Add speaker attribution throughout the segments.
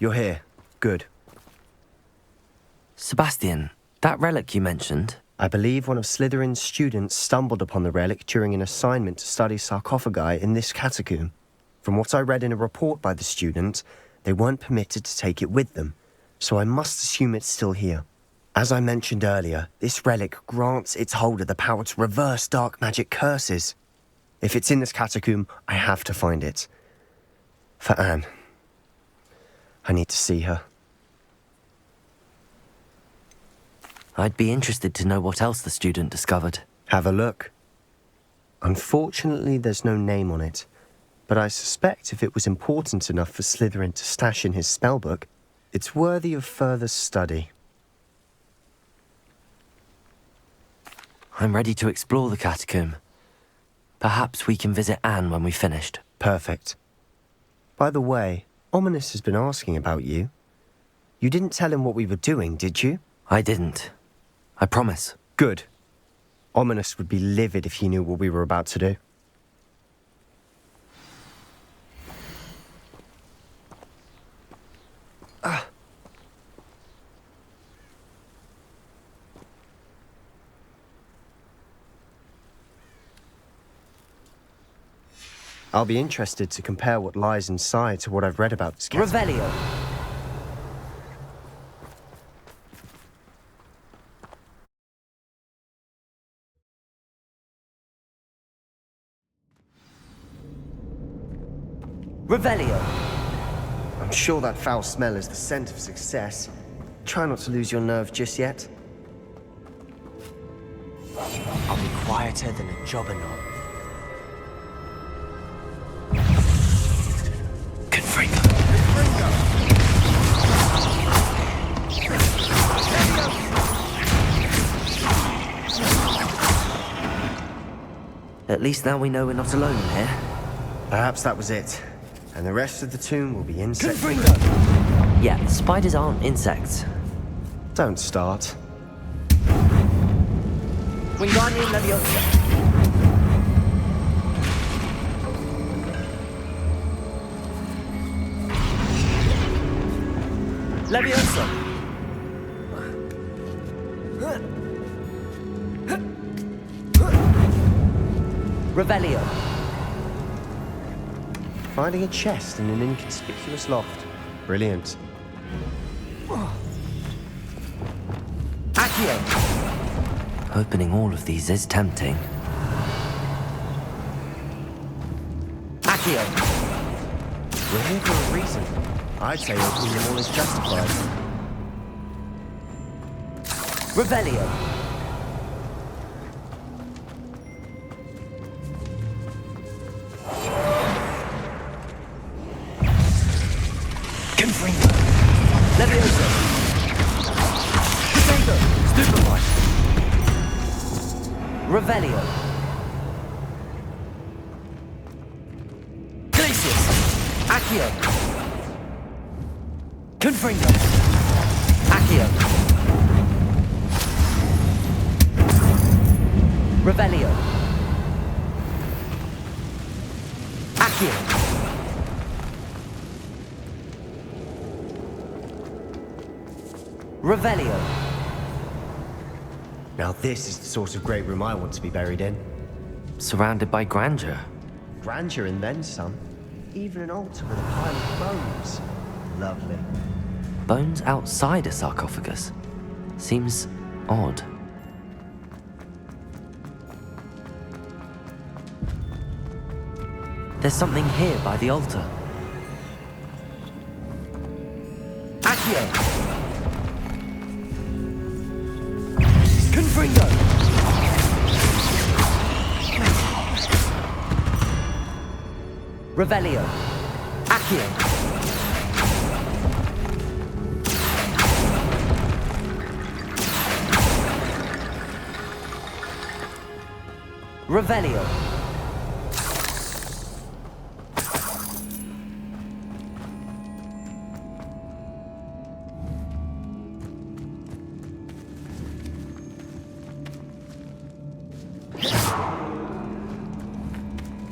Speaker 1: You're here. Good.
Speaker 2: Sebastian, that relic you mentioned...
Speaker 1: I believe one of Slytherin's students stumbled upon the relic during an assignment to study sarcophagi in this catacomb. From what I read in a report by the student, they weren't permitted to take it with them, so I must assume it's still here. As I mentioned earlier, this relic grants its holder the power to reverse dark magic curses. If it's in this catacomb, I have to find it. For Anne. I need to see her.
Speaker 2: I'd be interested to know what else the student discovered.
Speaker 1: Have a look. Unfortunately, there's no name on it, but I suspect if it was important enough for Slytherin to stash in his spellbook, it's worthy of further study.
Speaker 2: I'm ready to explore the catacomb. Perhaps we can visit Anne when we've finished.
Speaker 1: Perfect. By the way, Ominous has been asking about you. You didn't tell him what we were doing, did you?
Speaker 2: I didn't. I promise.
Speaker 1: Good. Ominous would be livid if he knew what we were about to do. I'll be interested to compare what lies inside to what I've read about this catacomb.
Speaker 2: Revelio. Revelio.
Speaker 1: I'm sure that foul smell is the scent of success. Try not to lose your nerve just yet. I'll be quieter than a jobberknoll.
Speaker 2: At least now we know we're not alone in here.
Speaker 1: Perhaps that was it. And the rest of the tomb will be insect.
Speaker 2: Yeah, spiders aren't insects.
Speaker 1: Don't start.
Speaker 2: Wingardium Leviosa. Leviosa. Revelio.
Speaker 1: Finding a chest in an inconspicuous loft. Brilliant.
Speaker 2: Accio. Opening all of these is tempting. Accio.
Speaker 1: We're here for a reason. I'd say opening them all is justified.
Speaker 2: Revelio. Leviosa. Potato. Stupefy. Revelio. Glacius. Accio. Confringo. Accio. Revelio. Accio. Revelio.
Speaker 1: Now this is the sort of great room I want to be buried in.
Speaker 2: Surrounded by grandeur.
Speaker 1: Grandeur and then some. Even an altar with a pile of bones. Lovely.
Speaker 2: Bones outside a sarcophagus. Seems odd. There's something here by the altar. Accio. Confringo. Revelio. Accio. Revelio.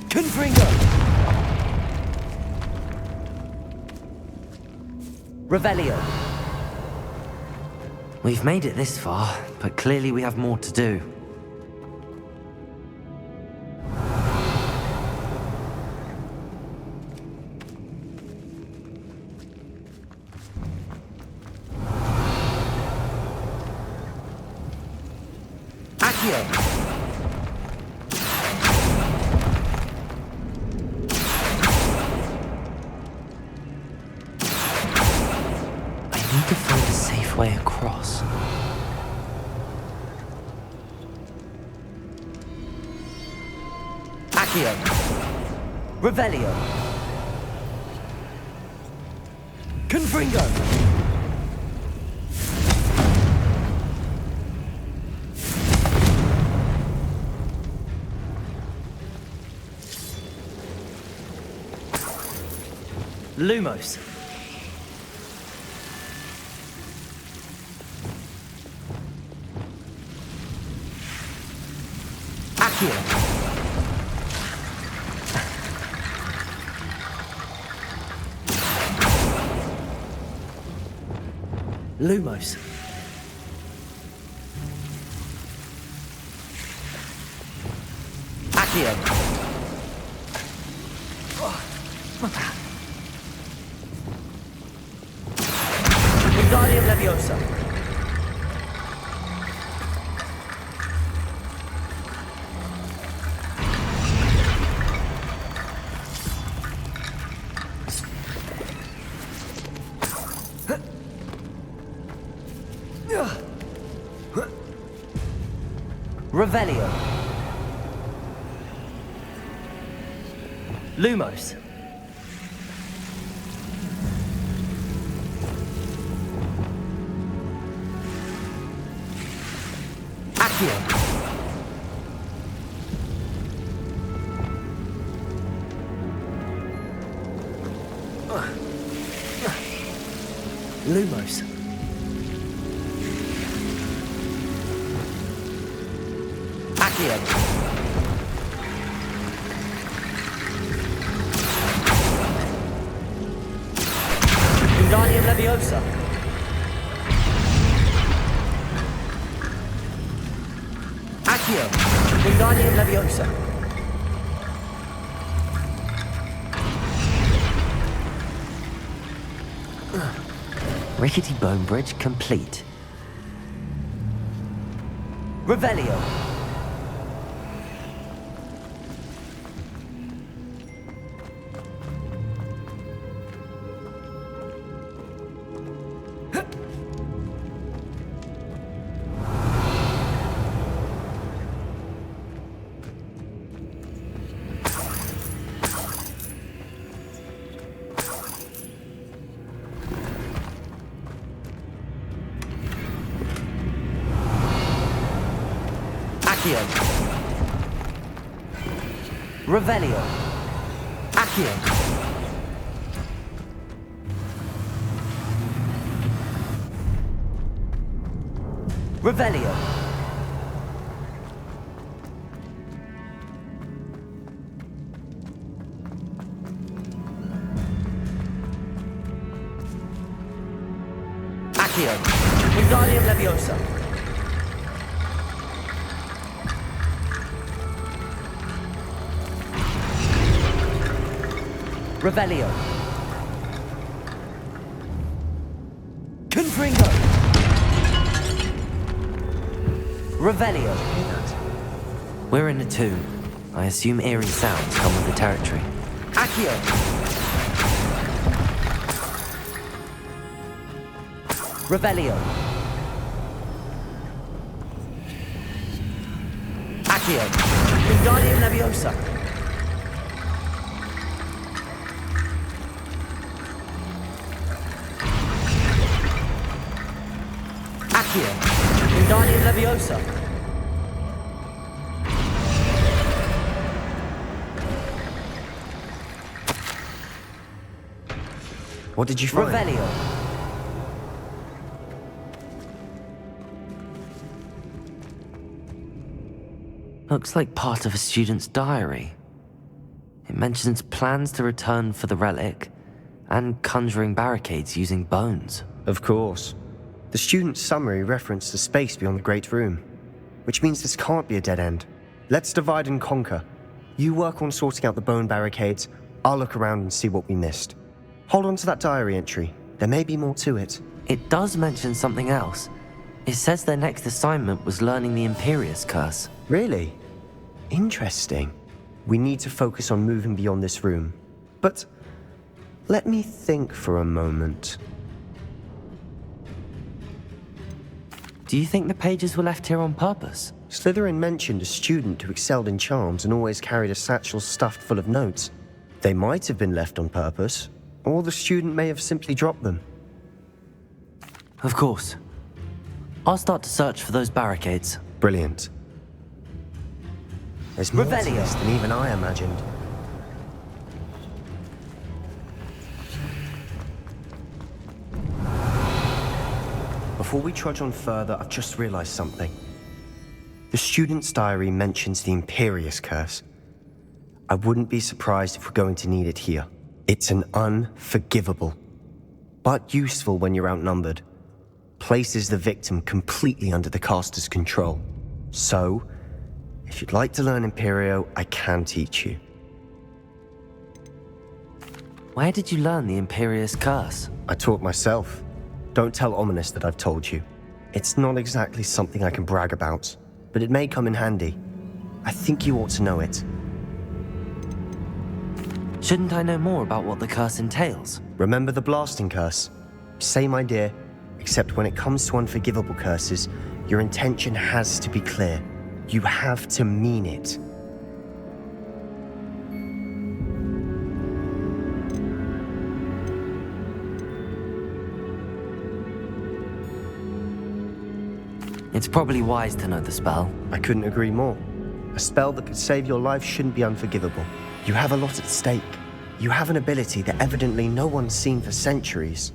Speaker 2: Confringo. Revelio. We've made it this far, but clearly we have more to do. Accio. I need to find a safe way across. Accio. Revelio. Confringo. Lumos. Accio. Lumos. Accio. Wingardium Leviosa. Revelio. Lumos. Accio. Lumos. Accio. Wingardium Leviosa. Accio. Wingardium Leviosa. Rickety Bone Bridge complete. Revelio. Accio. Revelio. Accio. Revelio. Accio. Wingardium Leviosa. Revelio. Confringo. Revelio. We're in a tomb. I assume eerie sounds come with the territory. Accio. Revelio. Accio. Wingardium Leviosa. Accio. Wingardium Leviosa.
Speaker 1: What did you find?
Speaker 2: Revelio. Looks like part of a student's diary. It mentions plans to return for the relic And conjuring barricades using bones.
Speaker 1: Of course. The student's summary referenced the space beyond the Great Room, which means this can't be a dead end. Let's divide and conquer. You work on sorting out the bone barricades, I'll look around and see what we missed. Hold on to that diary entry. There may be more to it.
Speaker 2: It does mention something else. It says their next assignment was learning the Imperius Curse.
Speaker 1: Really? Interesting. We need to focus on moving beyond this room. But let me think for a moment.
Speaker 2: Do you think the pages were left here on purpose?
Speaker 1: Slytherin mentioned a student who excelled in charms and always carried a satchel stuffed full of notes. They might have been left on purpose, or the student may have simply dropped them.
Speaker 2: Of course. I'll start to search for those barricades.
Speaker 1: Brilliant. There's more to
Speaker 2: Revelio.
Speaker 1: this than even I imagined. Before we trudge on further, I've just realized something. The student's diary mentions the Imperius Curse. I wouldn't be surprised if we're going to need it here. It's an unforgivable, but useful when you're outnumbered. Places the victim completely under the caster's control. So, if you'd like to learn Imperio, I can teach you.
Speaker 2: Where did you learn the Imperius Curse?
Speaker 1: I taught myself. Don't tell Ominous that I've told you. It's not exactly something I can brag about, but it may come in handy. I think you ought to know it.
Speaker 2: Shouldn't I know more about what the curse entails?
Speaker 1: Remember the blasting curse? Same idea, except when it comes to unforgivable curses, your intention has to be clear. You have to mean it.
Speaker 2: It's probably wise to know the spell.
Speaker 1: I couldn't agree more. A spell that could save your life shouldn't be unforgivable. You have a lot at stake. You have an ability that evidently no one's seen for centuries.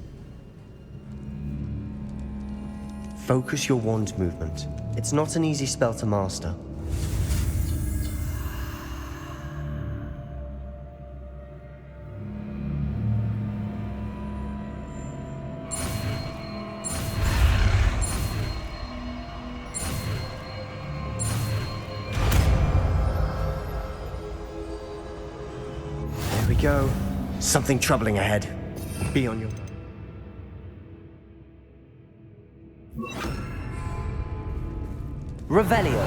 Speaker 1: Focus your wand movement. It's not an easy spell to master. There we go. Something troubling ahead. Be on your...
Speaker 2: Revelio.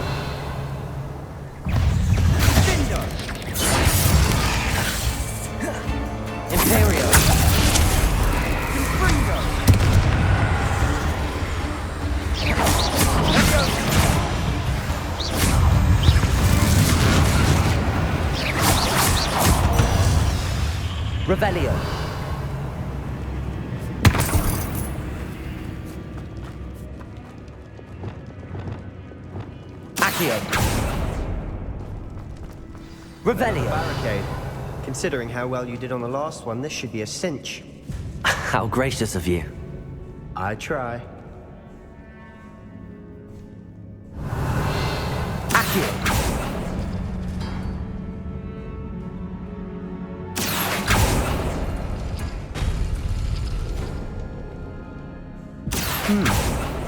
Speaker 2: Imperio. Revelio. Accio. Revelio.
Speaker 1: Barricade. Considering how well you did on the last one, this should be a cinch.
Speaker 2: How gracious of you.
Speaker 1: I try.
Speaker 2: Accio.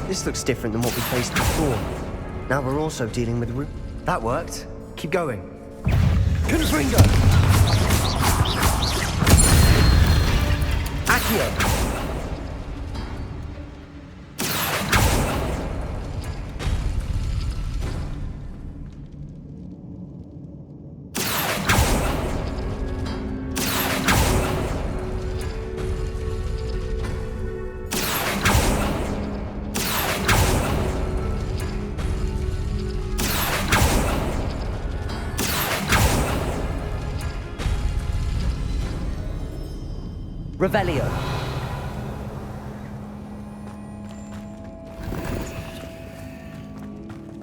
Speaker 1: This looks different than what we faced before. Now we're also dealing with That worked. Keep going.
Speaker 2: Confringo. Accio. Revelio.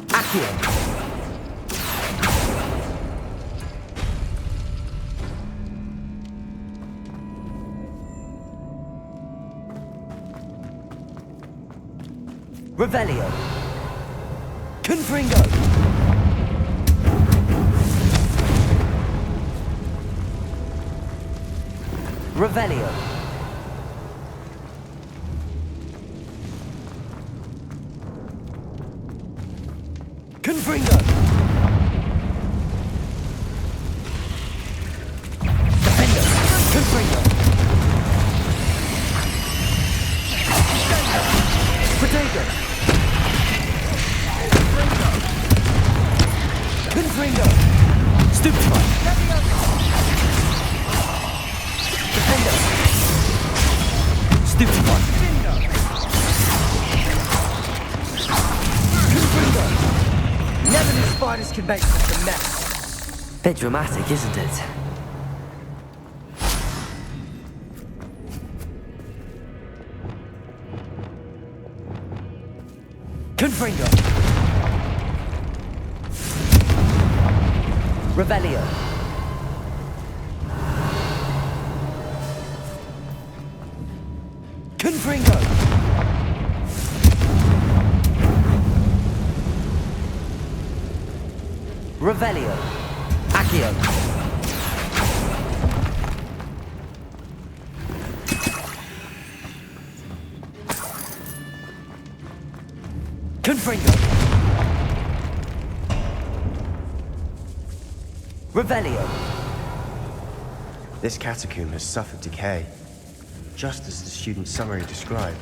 Speaker 2: Accio. Revelio. Confringo. Revelio. Confringo! Defender! Confringo! Potato! Confringo! Stupefy! Defender! Stupefy! Confringo!
Speaker 1: Never knew spiders could make such a mess.
Speaker 2: Bit dramatic, isn't it? Confringo! Revelio! Confringo! Revelio! Accio! Confringo! Revelio!
Speaker 1: This catacomb has suffered decay, just as the student's summary described.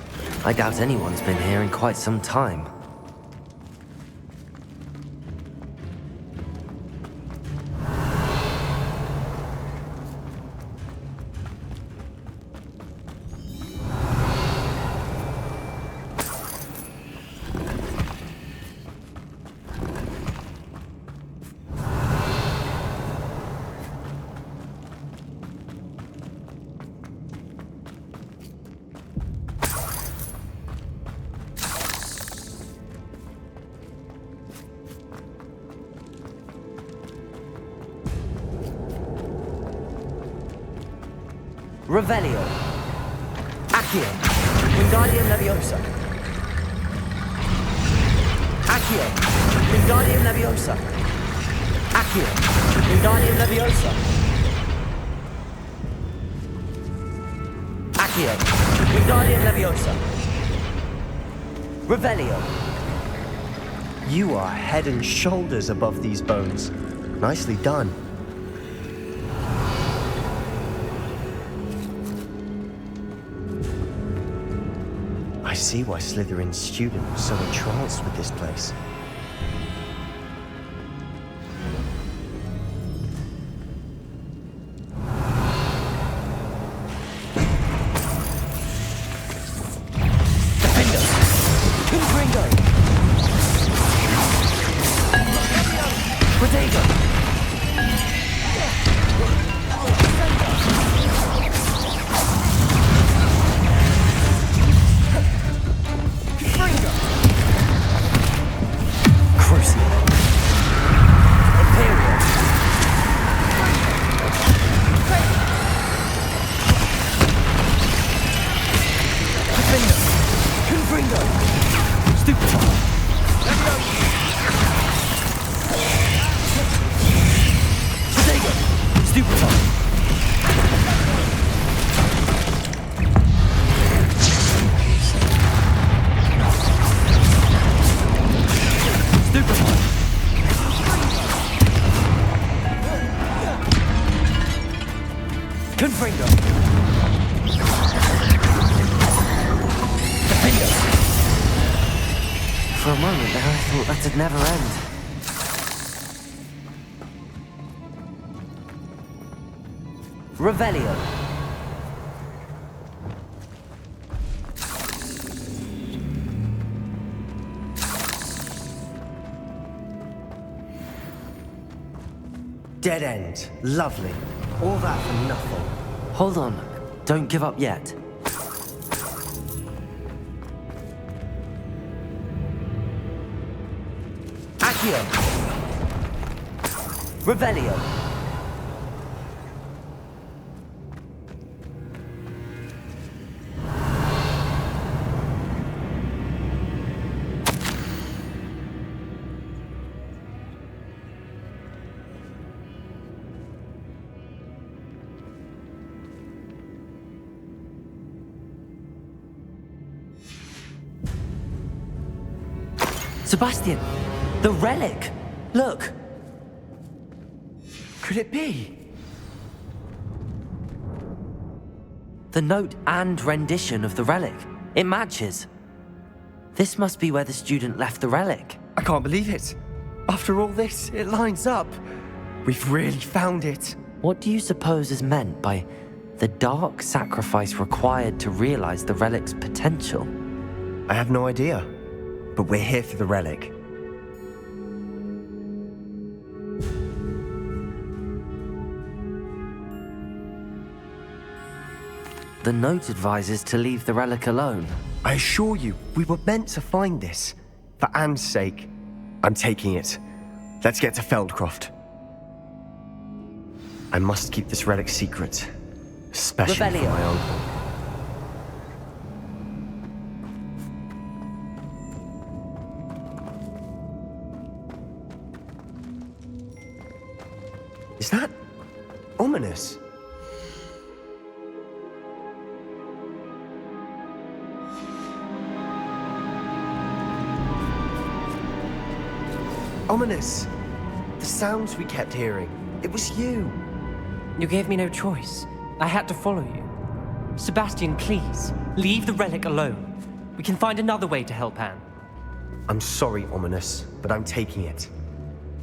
Speaker 2: I doubt anyone's been here in quite some time. Revelio! Accio! Wingardium Leviosa! Accio! Wingardium Leviosa! Accio! Wingardium Leviosa! Accio! Wingardium Leviosa! Revelio!
Speaker 1: You are head and shoulders above these bones. Nicely done. I see why Slytherin's student was so entranced with this place.
Speaker 2: Defender! Confringo! Potato! Crucible! Imperial! Defender! Confringo! Stupefy! Potato! Stupefy! Stupefy! Confringo! Defender! For a moment there, I thought that'd never end. Revelio!
Speaker 1: Dead end. Lovely. All that for nothing.
Speaker 2: Hold on. Don't give up yet. Accio! Revelio! Sebastian! The relic! Look!
Speaker 3: Could it be?
Speaker 2: The note and rendition of the relic. It matches. This must be where the student left the relic.
Speaker 3: I can't believe it. After all this, it lines up. We've really found it.
Speaker 2: What do you suppose is meant by the dark sacrifice required to realize the relic's potential?
Speaker 1: I have no idea, but we're here for the relic.
Speaker 2: The note advises to leave the relic alone.
Speaker 1: I assure you, we were meant to find this. For Anne's sake, I'm taking it. Let's get to Feldcroft. I must keep this relic secret, especially from
Speaker 2: Revelio.
Speaker 1: my uncle. Is that ominous? Ominous! The sounds we kept hearing. It was you.
Speaker 4: You gave me no choice. I had to follow you. Sebastian, please, leave the relic alone. We can find another way to help Anne.
Speaker 1: I'm sorry, Ominous, but I'm taking it.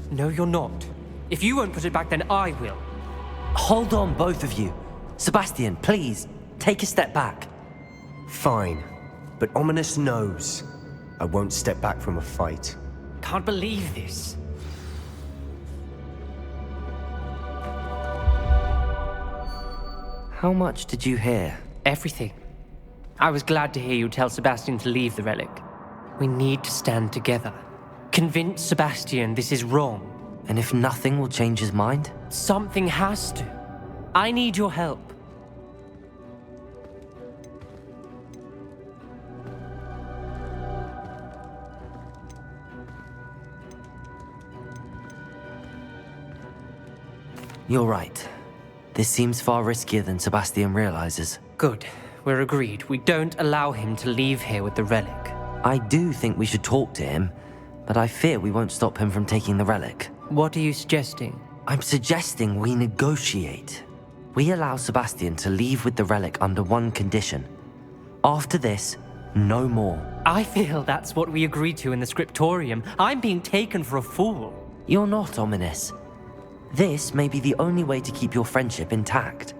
Speaker 4: No, you're not. If you won't put it back, then I will.
Speaker 2: Hold on, both of you. Sebastian, please, take a step back.
Speaker 1: Fine, but Ominous knows I won't step back from a fight.
Speaker 4: Can't believe this.
Speaker 2: How much did you hear?
Speaker 4: Everything. I was glad to hear you tell Sebastian to leave the relic. We need to stand together. Convince Sebastian this is wrong.
Speaker 2: And if nothing will change his mind?
Speaker 4: Something has to. I need your help.
Speaker 2: You're right. This seems far riskier than Sebastian realizes.
Speaker 4: Good. We're agreed. We don't allow him to leave here with the relic.
Speaker 2: I do think we should talk to him, but I fear we won't stop him from taking the relic.
Speaker 4: What are you suggesting?
Speaker 2: I'm suggesting we negotiate. We allow Sebastian to leave with the relic under one condition. After this, no more.
Speaker 4: I feel that's what we agreed to in the scriptorium. I'm being taken for a fool.
Speaker 2: You're not, Ominous. This may be the only way to keep your friendship intact.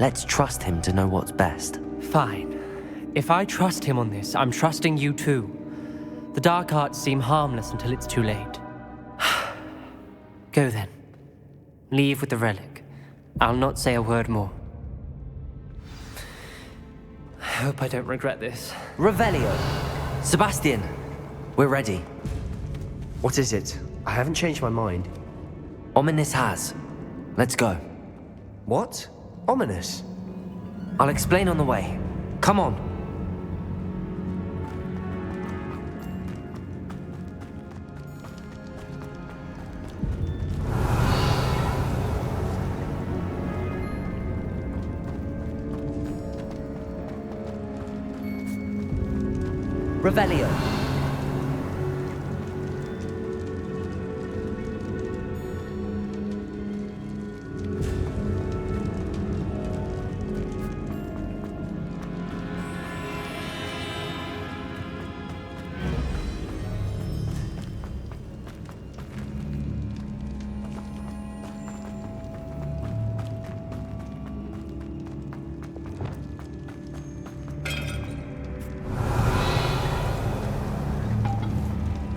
Speaker 2: Let's trust him to know what's best.
Speaker 4: Fine. If I trust him on this, I'm trusting you too. The dark arts seem harmless until it's too late. Go then. Leave with the relic. I'll not say a word more. I hope I don't regret this.
Speaker 2: Revelio! Sebastian, we're ready.
Speaker 1: What is it? I haven't changed my mind.
Speaker 2: Ominous has. Let's go.
Speaker 1: What? Ominous?
Speaker 2: I'll explain on the way. Come on. Revelio.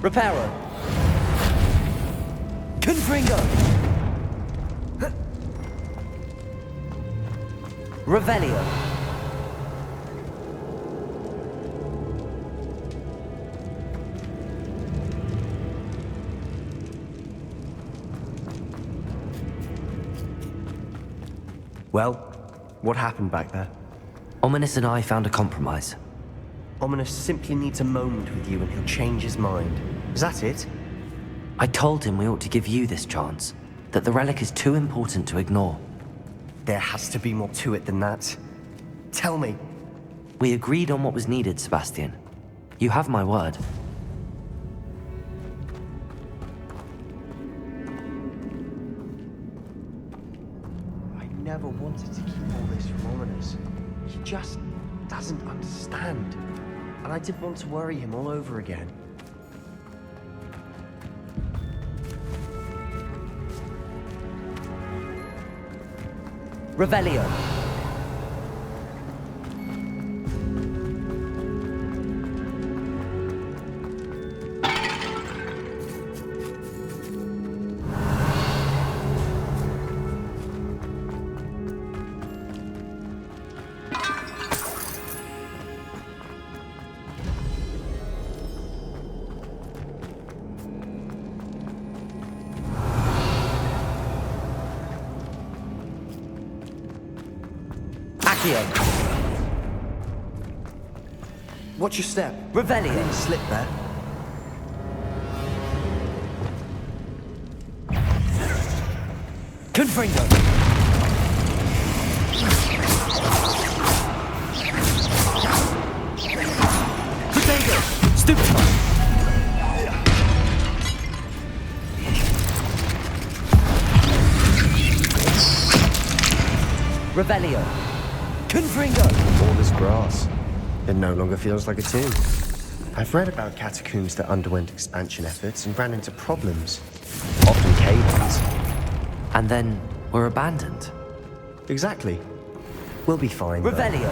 Speaker 2: Reparo. Confringo. Revelio.
Speaker 1: Well, what happened back there?
Speaker 2: Ominous and I found a compromise.
Speaker 1: Ominous simply needs a moment with you and he'll change his mind. Is that it?
Speaker 2: I told him we ought to give you this chance, that the relic is too important to ignore.
Speaker 1: There has to be more to it than that. Tell me.
Speaker 2: We agreed on what was needed, Sebastian. You have my word.
Speaker 1: wanted to keep all this from Ominous. He just doesn't understand. And I didn't want to worry him all over again.
Speaker 2: Revelio.
Speaker 1: Watch your step.
Speaker 2: Revelio.
Speaker 1: Didn't slip there.
Speaker 2: Confringo. Potato. Stupefy. Revelio. Confringo.
Speaker 1: All this grass. It no longer feels like a tomb. I've read about catacombs that underwent expansion efforts and ran into problems. Often cave-ins.
Speaker 2: And then were abandoned.
Speaker 1: Exactly. We'll be fine. though.
Speaker 2: Revelio.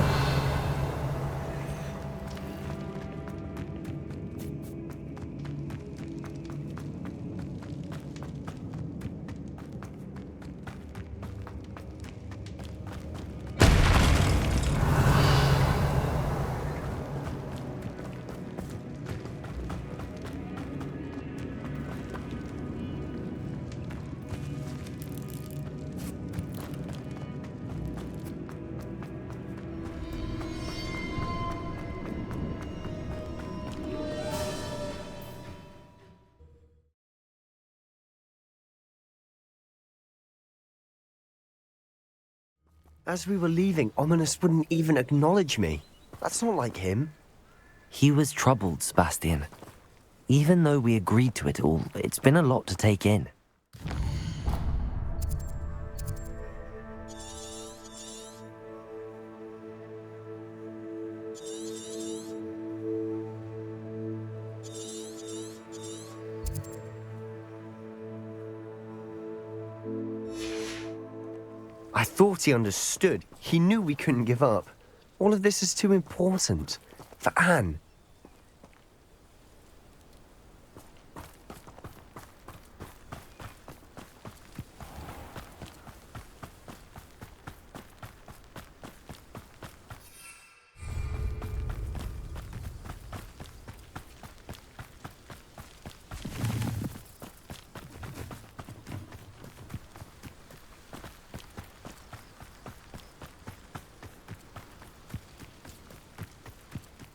Speaker 1: As we were leaving, Ominous wouldn't even acknowledge me. That's not like him.
Speaker 2: He was troubled, Sebastian. Even though we agreed to it all, it's been a lot to take in.
Speaker 1: I thought he understood. He knew we couldn't give up. All of this is too important. For Anne.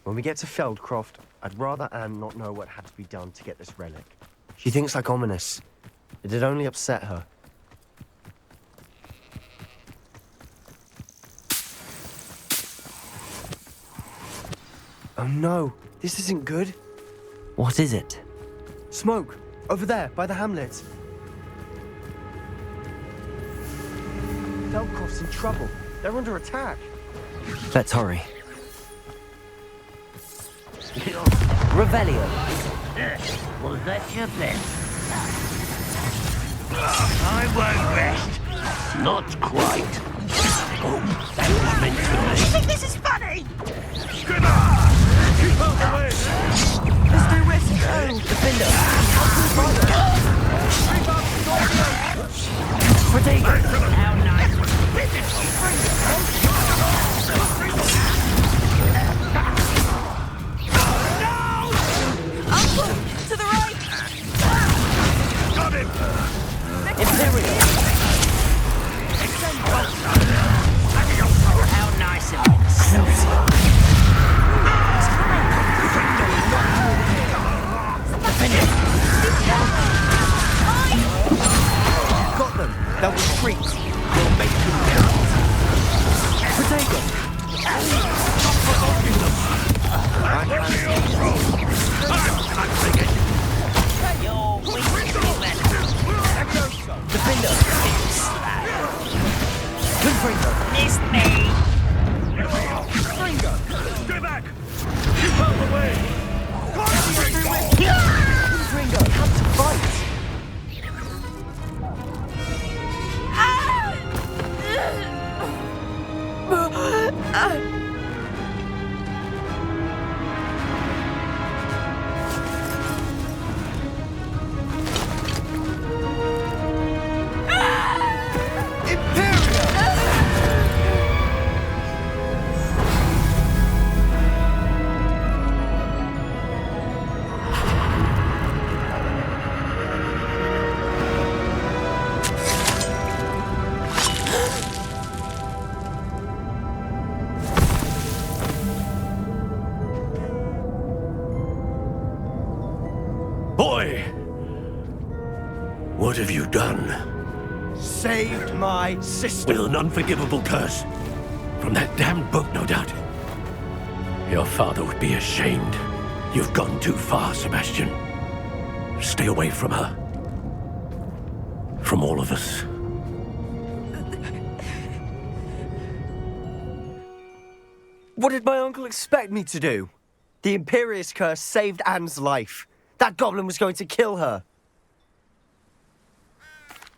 Speaker 1: When we get to Feldcroft, I'd rather Anne not know what had to be done to get this relic. She thinks like Ominous. It'd only upset her. Oh no, this isn't good.
Speaker 2: What is it?
Speaker 1: Smoke! Over there, by the hamlet. Feldcroft's in trouble. They're under attack.
Speaker 2: Let's hurry. Revelio.
Speaker 5: Well, that's your best. I won't rest. Not quite. Oh, that was meant for me. You think this is funny? Skimmer! Keep out the way!
Speaker 2: There's no rest. Oh, defender. Potato.
Speaker 5: How nice.
Speaker 6: To the right!
Speaker 5: Got him!
Speaker 2: Imperial.
Speaker 5: How nice of you. Boy! What have you done?
Speaker 3: Saved my sister.
Speaker 5: With an unforgivable curse. From that damned book, no doubt. Your father would be ashamed. You've gone too far, Sebastian. Stay away from her. From all of us.
Speaker 3: What did my uncle expect me to do? The Imperious curse saved Anne's life. That goblin was going to kill her.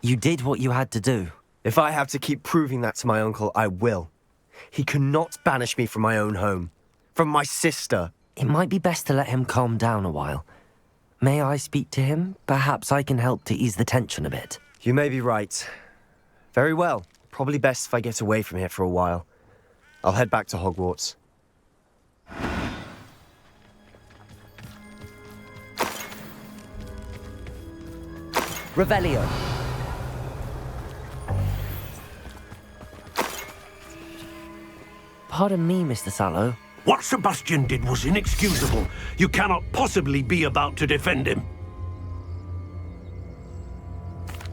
Speaker 2: You did what you had to do.
Speaker 3: If I have to keep proving that to my uncle, I will. He cannot banish me from my own home. From my sister.
Speaker 2: It might be best to let him calm down a while. May I speak to him? Perhaps I can help to ease the tension a bit.
Speaker 3: You may be right. Very well. Probably best if I get away from here for a while. I'll head back to Hogwarts.
Speaker 2: Revelio. Pardon me, Mr. Sallow.
Speaker 5: What Sebastian did was inexcusable. You cannot possibly be about to defend him.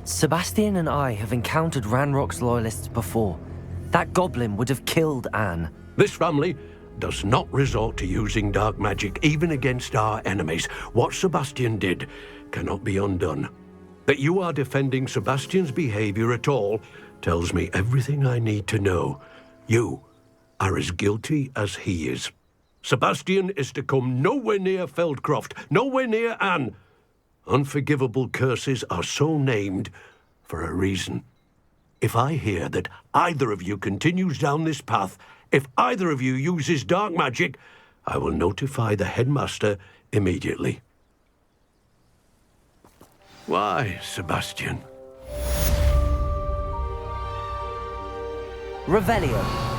Speaker 2: Sebastian and I have encountered Ranrock's loyalists before. That goblin would have killed Anne.
Speaker 5: This family does not resort to using dark magic even against our enemies. What Sebastian did cannot be undone. That you are defending Sebastian's behavior at all tells me everything I need to know. You are as guilty as he is. Sebastian is to come nowhere near Feldcroft, nowhere near Anne. Unforgivable curses are so named for a reason. If I hear that either of you continues down this path, if either of you uses dark magic, I will notify the headmaster immediately. Why, Sebastian?
Speaker 2: Revelio.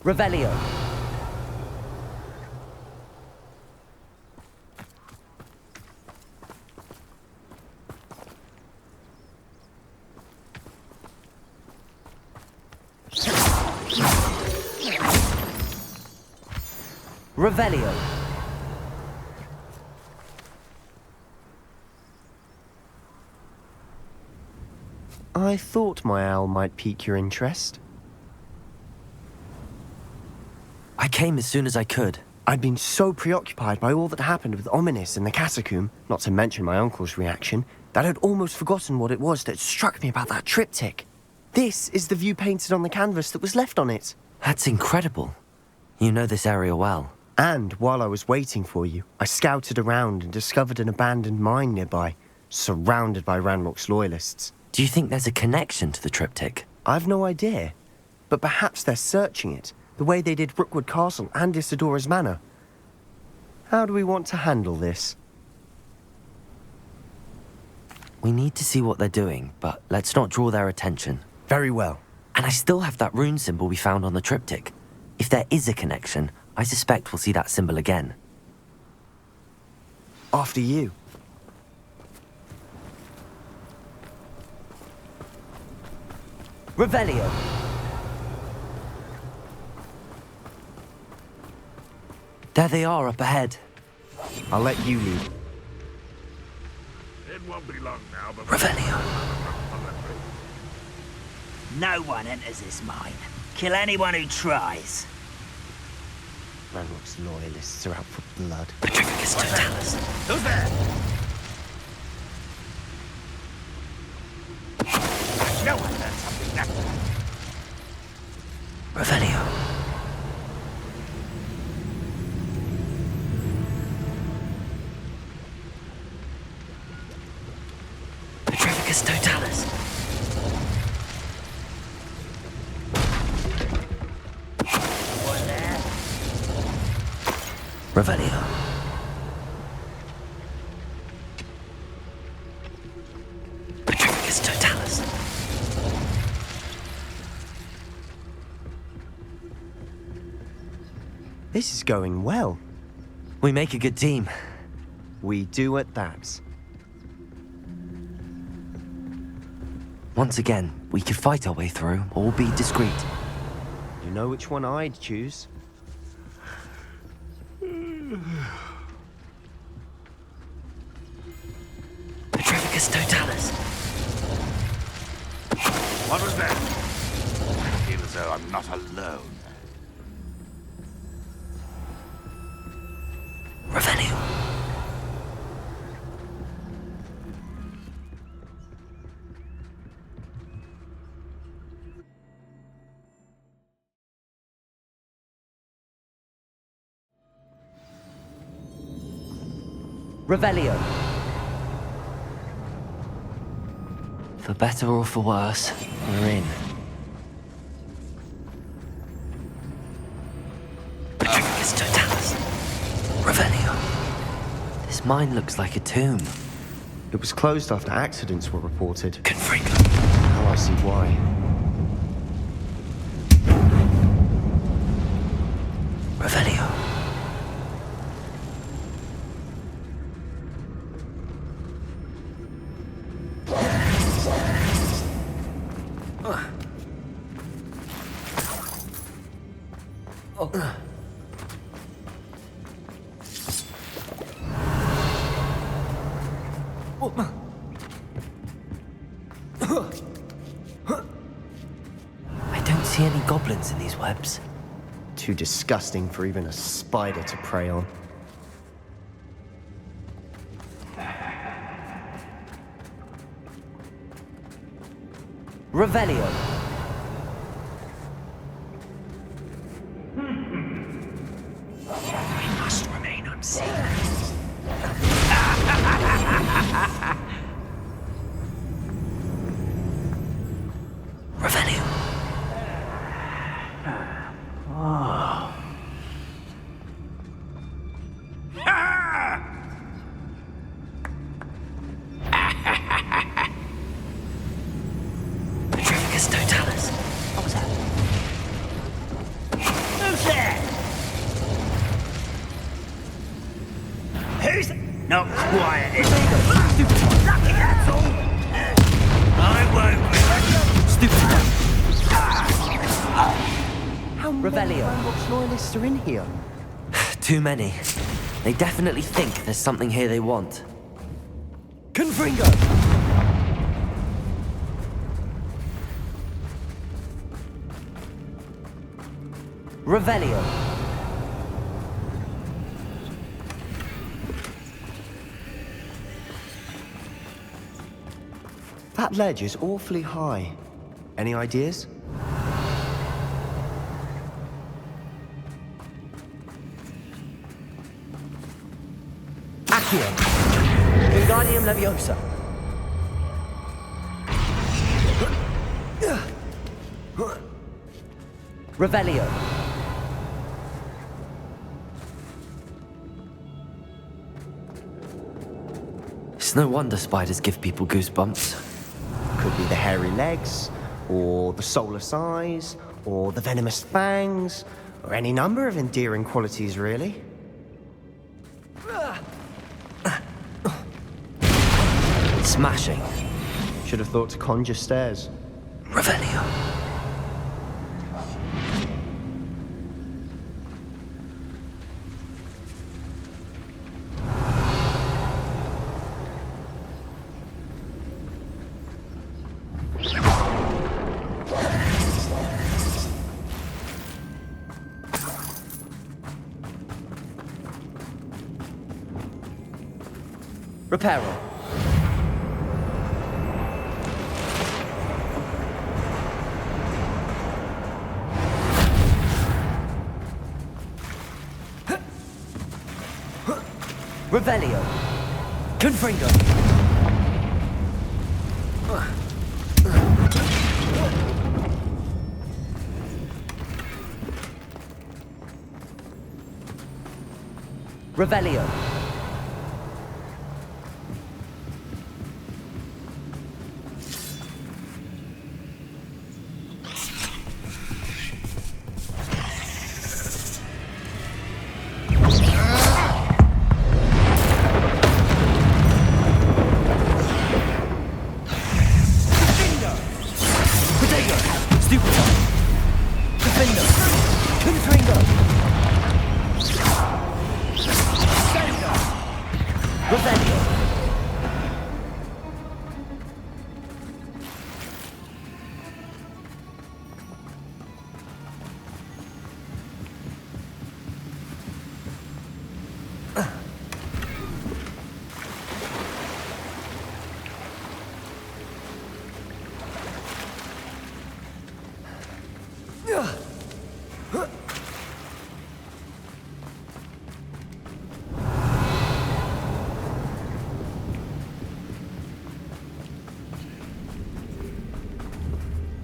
Speaker 2: Revelio. Revelio.
Speaker 3: I thought my owl might pique your interest.
Speaker 2: I came as soon as I could.
Speaker 3: I'd been so preoccupied by all that happened with Ominis in the catacomb, not to mention my uncle's reaction, that I'd almost forgotten what it was that struck me about that triptych. This is the view painted on the canvas that was left on it.
Speaker 2: That's incredible. You know this area well.
Speaker 3: And while I was waiting for you, I scouted around and discovered an abandoned mine nearby, surrounded by Ranrock's loyalists.
Speaker 2: Do you think there's a connection to the triptych?
Speaker 3: I've no idea, but perhaps they're searching it, the way they did Rookwood Castle and Isidora's Manor. How do we want to handle this?
Speaker 2: We need to see what they're doing, but let's not draw their attention.
Speaker 3: Very well.
Speaker 2: And I still have that rune symbol we found on the triptych. If there is a connection, I suspect we'll see that symbol again.
Speaker 3: After you.
Speaker 2: Revelio! There they are up ahead.
Speaker 3: I'll let you lead.
Speaker 6: It won't be long now, but
Speaker 2: Revelio.
Speaker 7: No one enters this mine. Kill anyone who tries.
Speaker 3: Ranrock's loyalists are out for blood.
Speaker 2: Petrificus totalis.
Speaker 7: Who's there? No one learned something that
Speaker 2: Revelio. Petrificus totalis.
Speaker 7: one there.
Speaker 2: Revelio. Petrificus totalis.
Speaker 3: This is going well.
Speaker 2: We make a good team.
Speaker 3: We do at that.
Speaker 2: Once again, we could fight our way through or be discreet.
Speaker 3: You know which one I'd choose?
Speaker 2: Petrificus totalis.
Speaker 6: what was that? I feel as though I'm not alone.
Speaker 2: Revelio. Revelio. For better or for worse, we're in. Petrificus totalis. Revelio. This mine looks like a tomb.
Speaker 3: It was closed after accidents were reported.
Speaker 2: Confringo.
Speaker 3: Now I see why.
Speaker 2: Revelio. I don't see any goblins in these webs.
Speaker 3: Too disgusting for even a spider to prey on.
Speaker 2: Revelio.
Speaker 7: We must remain unseen.
Speaker 2: Revelio. Petrificus totalis. What was that?
Speaker 7: Who's there? Who's... Not quiet, is it? Lucky, that's all. I won't...
Speaker 3: How many
Speaker 2: Revelio.
Speaker 3: Ranrock's loyalists are in here?
Speaker 2: Too many. They definitely think there's something here they want.
Speaker 3: Confringo!
Speaker 2: Revelio.
Speaker 3: That ledge is awfully high. Any ideas?
Speaker 2: Accio. Wingardium Leviosa. Revelio. It's no wonder spiders give people goosebumps.
Speaker 3: Could be the hairy legs, or the soulless eyes, or the venomous fangs, or any number of endearing qualities, really.
Speaker 2: Smashing.
Speaker 3: Should have thought to conjure stairs.
Speaker 2: Revelio.
Speaker 3: Reparo.
Speaker 2: Revelio. Confringo. Revelio.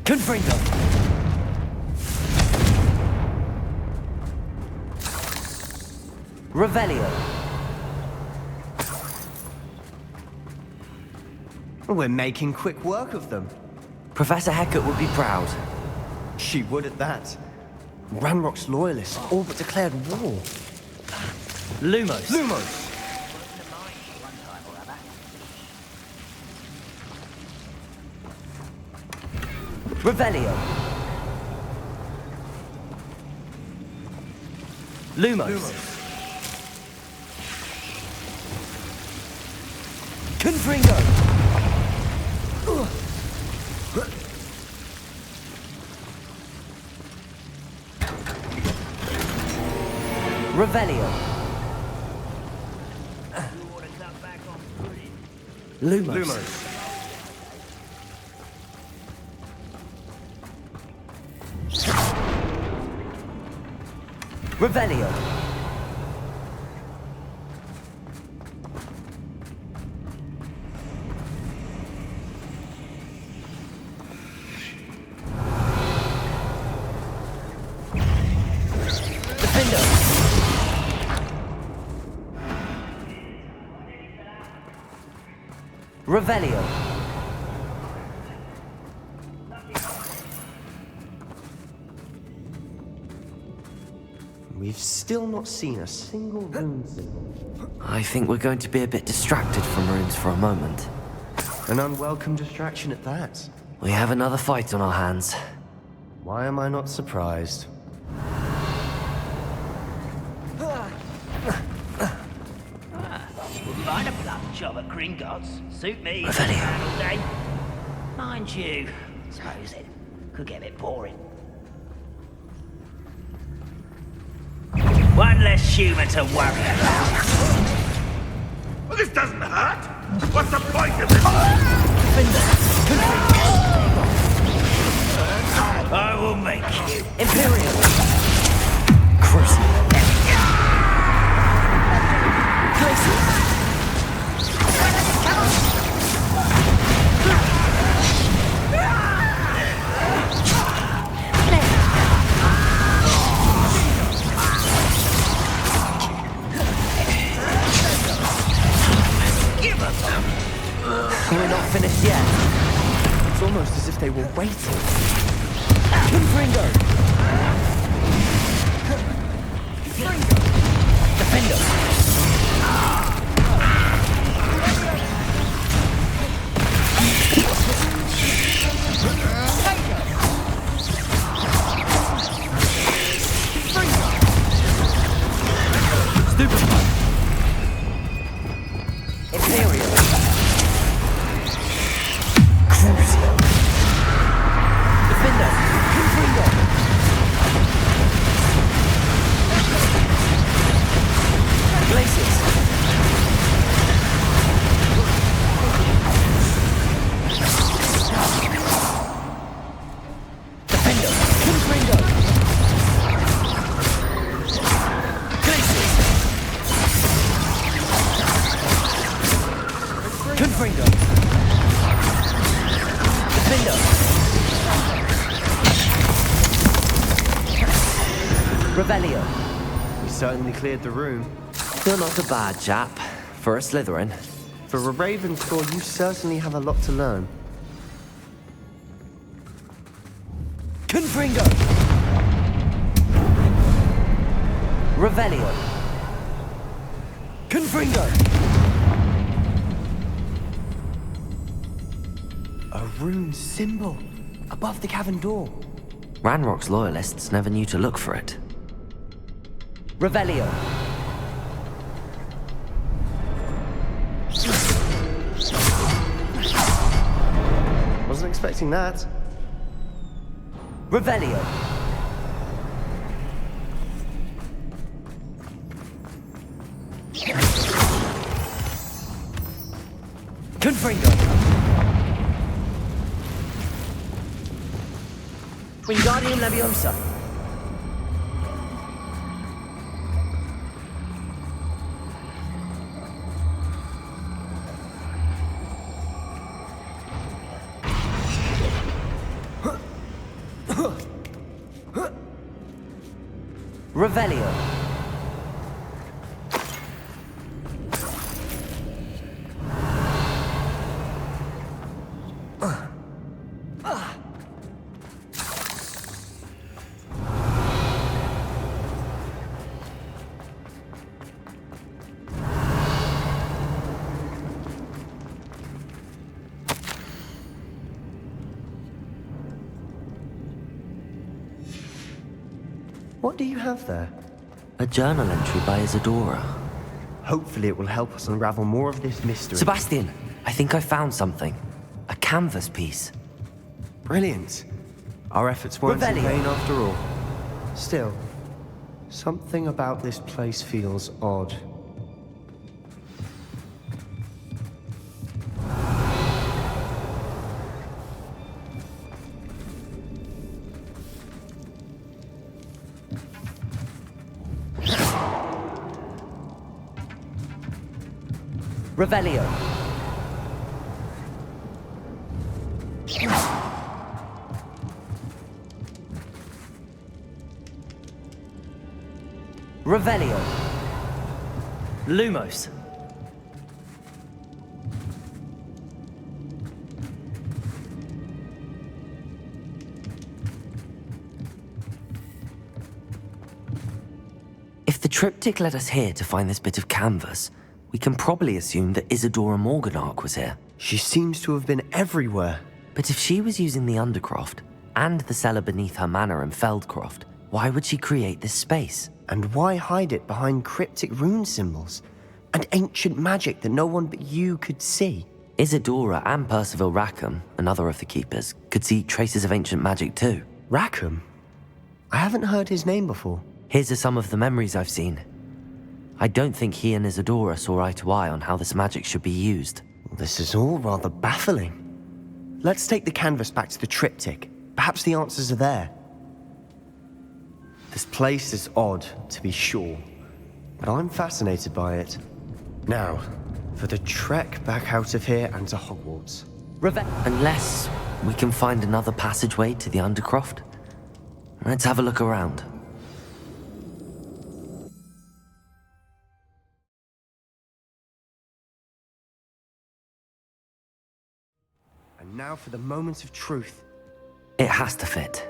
Speaker 2: Confringo. Revelio.
Speaker 3: We're making quick work of them.
Speaker 2: Professor Hecat would be proud.
Speaker 3: She would at that. Ranrock's loyalists all but declared war.
Speaker 2: Lumos.
Speaker 3: Lumos!
Speaker 2: Revelio. Lumos. Confringo. Revelio. Lumos. Revelio. Defender. Revelio.
Speaker 3: We've still not seen a single rune symbol.
Speaker 2: I think we're going to be a bit distracted from runes for a moment.
Speaker 3: An unwelcome distraction at that.
Speaker 2: We have another fight on our hands.
Speaker 3: Why am I not surprised?
Speaker 7: Wouldn't mind a blunt job at Gringotts. Suit me.
Speaker 2: Revelio.
Speaker 7: All day. Mind you, suppose it could get a bit boring. One less human to worry about.
Speaker 6: Well, this doesn't hurt. What's the point of this?
Speaker 7: I will make you.
Speaker 2: Imperial. Crucible.
Speaker 7: Give us some.
Speaker 2: We're not finished yet.
Speaker 3: It's almost as if they were waiting.
Speaker 2: Confringo! Defender! Stupefy! Imperial! Crucio! Defender! Confringo! Glacius! Defender! Confringo! Glacius! Confringo! Defender! Revelio!
Speaker 3: We certainly cleared the room.
Speaker 2: You're not a bad chap. For a Slytherin.
Speaker 3: For a Ravenclaw, you certainly have a lot to learn.
Speaker 2: Confringo! Revelio! Confringo!
Speaker 3: A rune symbol above the cavern door.
Speaker 2: Ranrock's loyalists never knew to look for it. Revelio!
Speaker 3: Wasn't expecting that.
Speaker 2: Revelio! Confringo! Wingardium Leviosa! Revelio!
Speaker 3: What do you have there?
Speaker 2: A journal entry by Isadora.
Speaker 3: Hopefully it will help us unravel more of this mystery.
Speaker 2: Sebastian, I think I found something. A canvas piece.
Speaker 3: Brilliant. Our efforts weren't in
Speaker 2: Revelio.
Speaker 3: vain after all. Still, something about this place feels odd.
Speaker 2: Revelio! Revelio! Lumos! If the triptych led us here to find this bit of canvas, we can probably assume that Isadora Morganach was here.
Speaker 3: She seems to have been everywhere.
Speaker 2: But if she was using the Undercroft and the cellar beneath her manor in Feldcroft, why would she create this space?
Speaker 3: And why hide it behind cryptic rune symbols? And ancient magic that no one but you could see?
Speaker 2: Isadora and Percival Rackham, another of the Keepers, could see traces of ancient magic too.
Speaker 3: Rackham? I haven't heard his name before.
Speaker 2: Here's are some of the memories I've seen. I don't think he and Isadora saw eye to eye on how this magic should be used.
Speaker 3: This is all rather baffling. Let's take the canvas back to the triptych. Perhaps the answers are there. This place is odd, to be sure, but I'm fascinated by it. Now, for the trek back out of here and to Hogwarts.
Speaker 2: Unless we can find another passageway to the Undercroft. Let's have a look around.
Speaker 3: now for the moment of truth.
Speaker 2: It has to fit.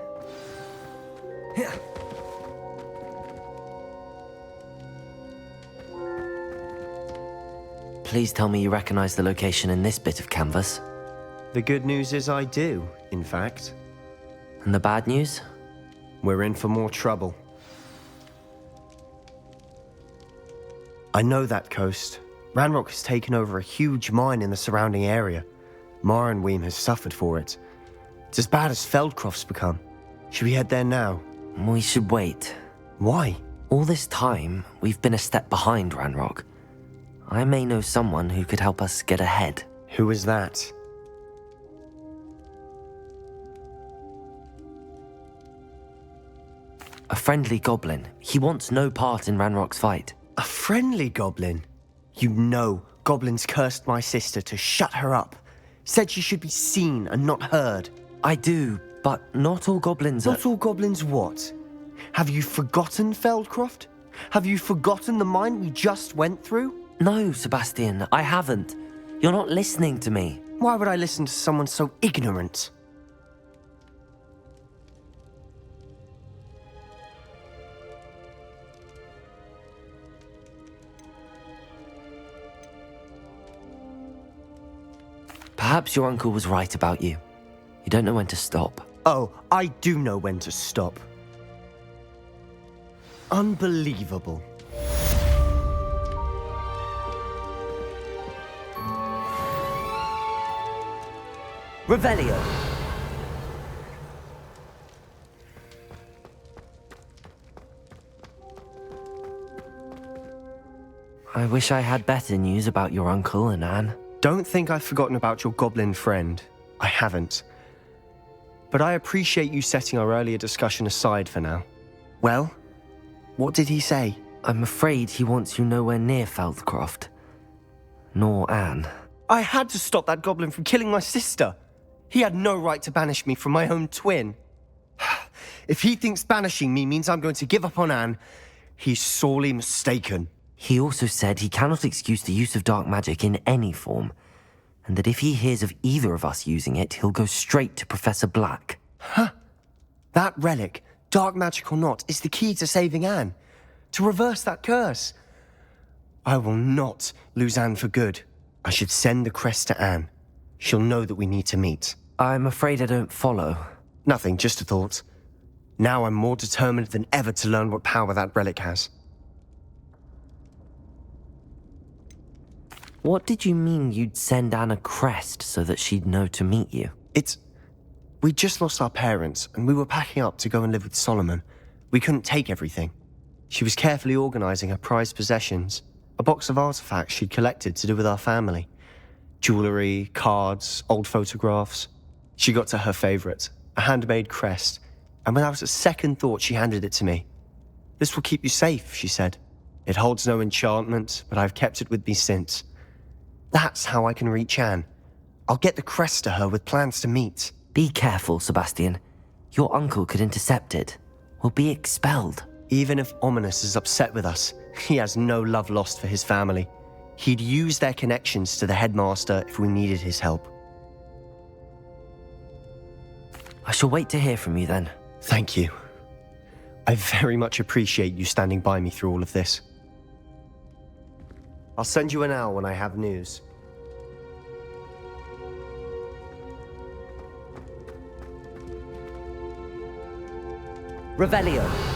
Speaker 2: Please tell me you recognize the location in this bit of canvas.
Speaker 3: The good news is I do, in fact.
Speaker 2: And the bad news?
Speaker 3: We're in for more trouble. I know that coast. Ranrock has taken over a huge mine in the surrounding area. Marenweem has suffered for it. It's as bad as Feldcroft's become. Should we head there now?
Speaker 2: We should wait.
Speaker 3: Why?
Speaker 2: All this time, we've been a step behind Ranrock. I may know someone who could help us get ahead.
Speaker 3: Who is that?
Speaker 2: A friendly goblin. He wants no part in Ranrock's fight.
Speaker 3: A friendly goblin? You know, goblins cursed my sister to shut her up. Said she should be seen and not heard.
Speaker 2: I do, but not all goblins
Speaker 3: Not all goblins what? Have you forgotten Feldcroft? Have you forgotten the mine we just went through?
Speaker 2: No, Sebastian, I haven't. You're not listening to me.
Speaker 3: Why would I listen to someone so ignorant?
Speaker 2: Perhaps your uncle was right about you. You don't know when to stop.
Speaker 3: Oh, I do know when to stop. Unbelievable.
Speaker 2: Revelio! I wish I had better news about your uncle and Anne.
Speaker 3: Don't think I've forgotten about your goblin friend. I haven't. But I appreciate you setting our earlier discussion aside for now. Well, what did he say?
Speaker 2: I'm afraid he wants you nowhere near Feldcroft. Nor Anne.
Speaker 3: I had to stop that goblin from killing my sister. He had no right to banish me from my own twin. If he thinks banishing me means I'm going to give up on Anne, he's sorely mistaken.
Speaker 2: He also said he cannot excuse the use of dark magic in any form, and that if he hears of either of us using it, he'll go straight to Professor Black.
Speaker 3: Huh? That relic, dark magic or not, is the key to saving Anne. To reverse that curse. I will not lose Anne for good. I should send the crest to Anne. She'll know that we need to meet.
Speaker 2: I'm afraid I don't follow.
Speaker 3: Nothing, just a thought. Now I'm more determined than ever to learn what power that relic has.
Speaker 2: What did you mean you'd send Anne a crest so that she'd know to meet you?
Speaker 3: We just lost our parents, and we were packing up to go and live with Solomon. We couldn't take everything. She was carefully organizing her prized possessions, a box of artifacts she'd collected to do with our family. Jewelry, cards, old photographs. She got to her favorite, a handmade crest, and without a second thought she handed it to me. This will keep you safe, she said. It holds no enchantment, but I've kept it with me since. That's how I can reach Anne. I'll get the crest to her with plans to meet.
Speaker 2: Be careful, Sebastian. Your uncle could intercept it. We'll be expelled.
Speaker 3: Even if Ominous is upset with us, he has no love lost for his family. He'd use their connections to the headmaster if we needed his help.
Speaker 2: I shall wait to hear from you then.
Speaker 3: Thank you. I very much appreciate you standing by me through all of this. I'll send you an owl when I have news.
Speaker 2: Revelio.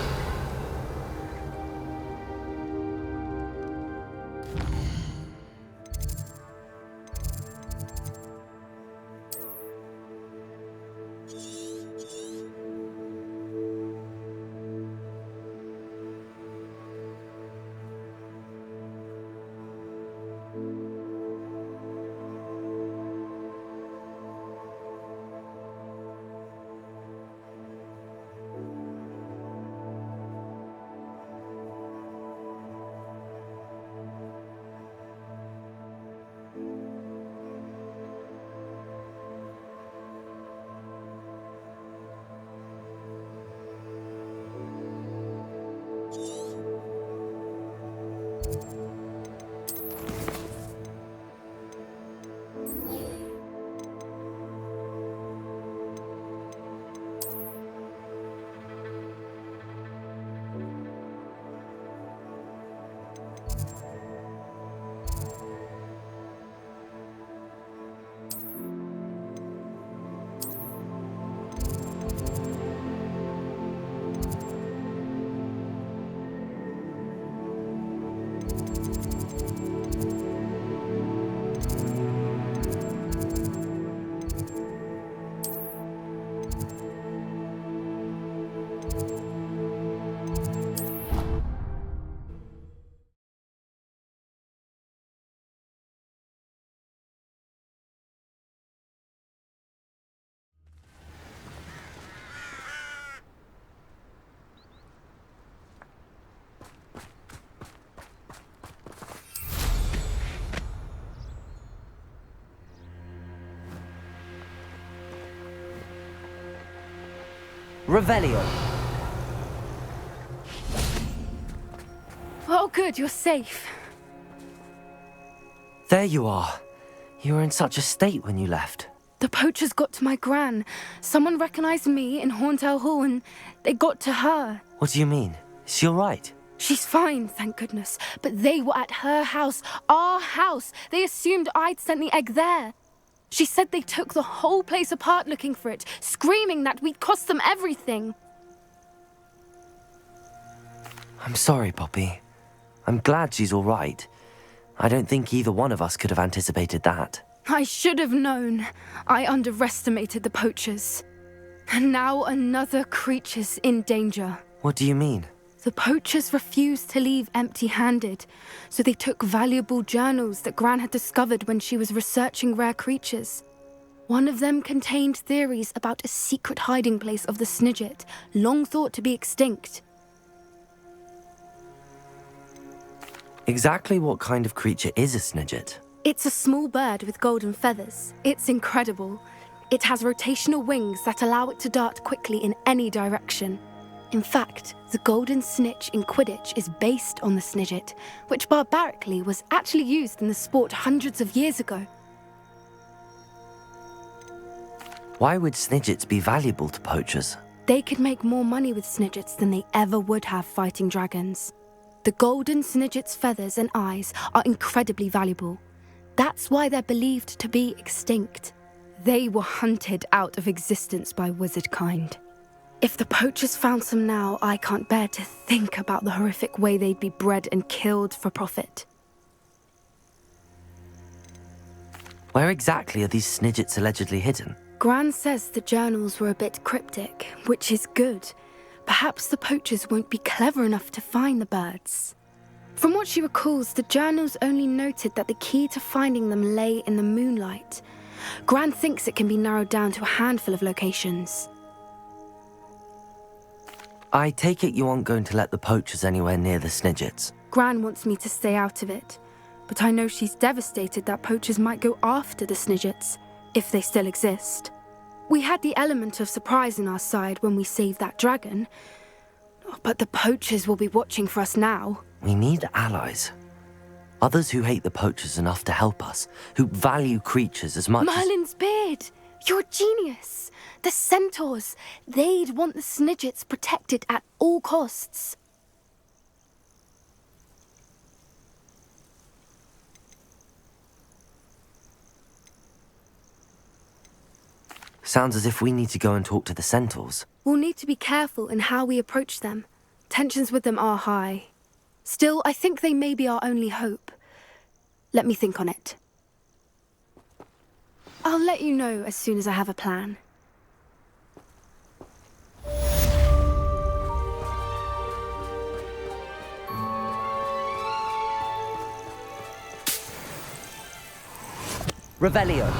Speaker 2: Revelio.
Speaker 8: Oh, good, you're safe.
Speaker 2: There you are. You were in such a state when you left.
Speaker 8: The poachers got to my gran. Someone recognized me in Horntail Hall and they got to her.
Speaker 2: What do you mean? Is she all right?
Speaker 8: She's fine, thank goodness. But they were at her house, our house. They assumed I'd sent the egg there. She said they took the whole place apart looking for it, screaming that we'd cost them everything.
Speaker 2: I'm sorry, Poppy. I'm glad she's all right. I don't think either one of us could have anticipated that.
Speaker 8: I should have known. I underestimated the poachers. And now another creature's in danger.
Speaker 2: What do you mean?
Speaker 8: The poachers refused to leave empty-handed, so they took valuable journals that Gran had discovered when she was researching rare creatures. One of them contained theories about a secret hiding place of the Snidget, long thought to be extinct.
Speaker 2: Exactly what kind of creature is a Snidget?
Speaker 8: It's a small bird with golden feathers. It's incredible. It has rotational wings that allow it to dart quickly in any direction. In fact, the golden snitch in Quidditch is based on the Snidget, which barbarically was actually used in the sport hundreds of years ago.
Speaker 2: Why would Snidgets be valuable to poachers?
Speaker 8: They could make more money with Snidgets than they ever would have fighting dragons. The golden Snidget's feathers and eyes are incredibly valuable. That's why they're believed to be extinct. They were hunted out of existence by wizard kind. If the poachers found some now, I can't bear to think about the horrific way they'd be bred and killed for profit.
Speaker 2: Where exactly are these Snidgets allegedly hidden?
Speaker 8: Gran says the journals were a bit cryptic, which is good. Perhaps the poachers won't be clever enough to find the birds. From what she recalls, the journals only noted that the key to finding them lay in the moonlight. Gran thinks it can be narrowed down to a handful of locations.
Speaker 2: I take it you aren't going to let the poachers anywhere near the Snidgets.
Speaker 8: Gran wants me to stay out of it, but I know she's devastated that poachers might go after the Snidgets, if they still exist. We had the element of surprise on our side when we saved that dragon, but the poachers will be watching for us now.
Speaker 2: We need allies. Others who hate the poachers enough to help us, who value creatures as much
Speaker 8: Merlin's beard! You're a genius! The centaurs! They'd want the Snidgets protected at all costs.
Speaker 2: Sounds as if we need to go and talk to the centaurs.
Speaker 8: We'll need to be careful in how we approach them. Tensions with them are high. Still, I think they may be our only hope. Let me think on it. I'll let you know as soon as I have a plan.
Speaker 2: Revelio.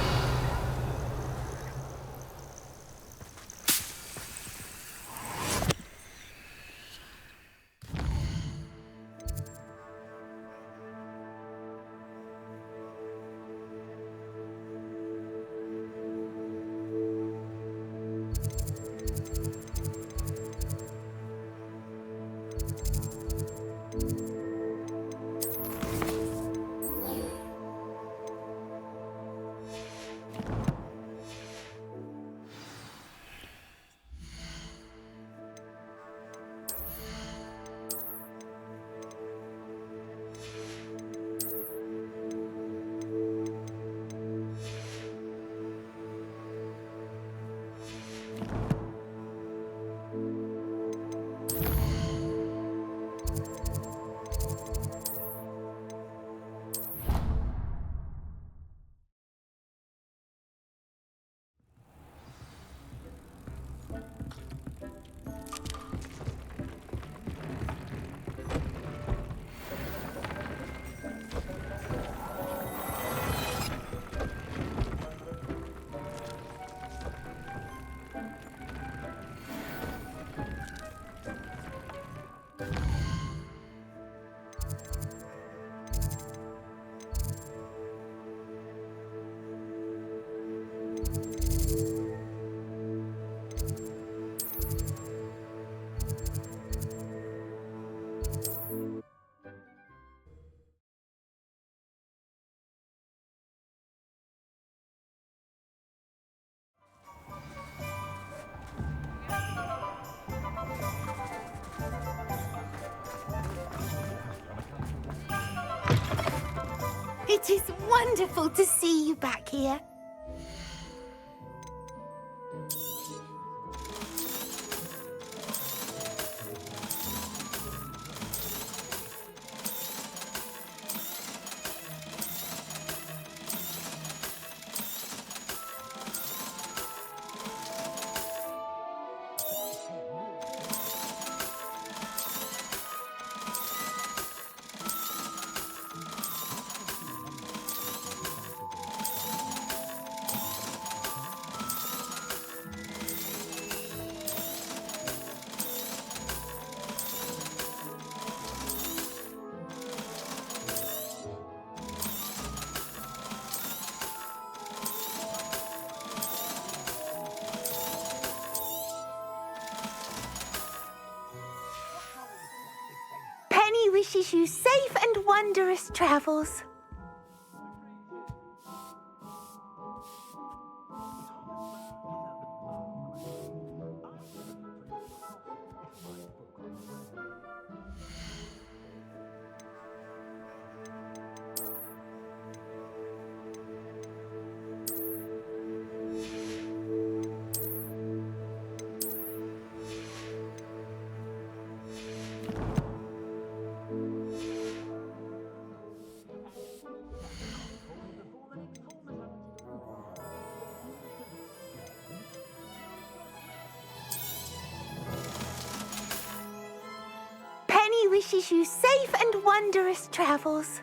Speaker 9: It is wonderful to see you back here. Penny wishes you safe and wondrous travels. Penny wishes you safe and wondrous travels.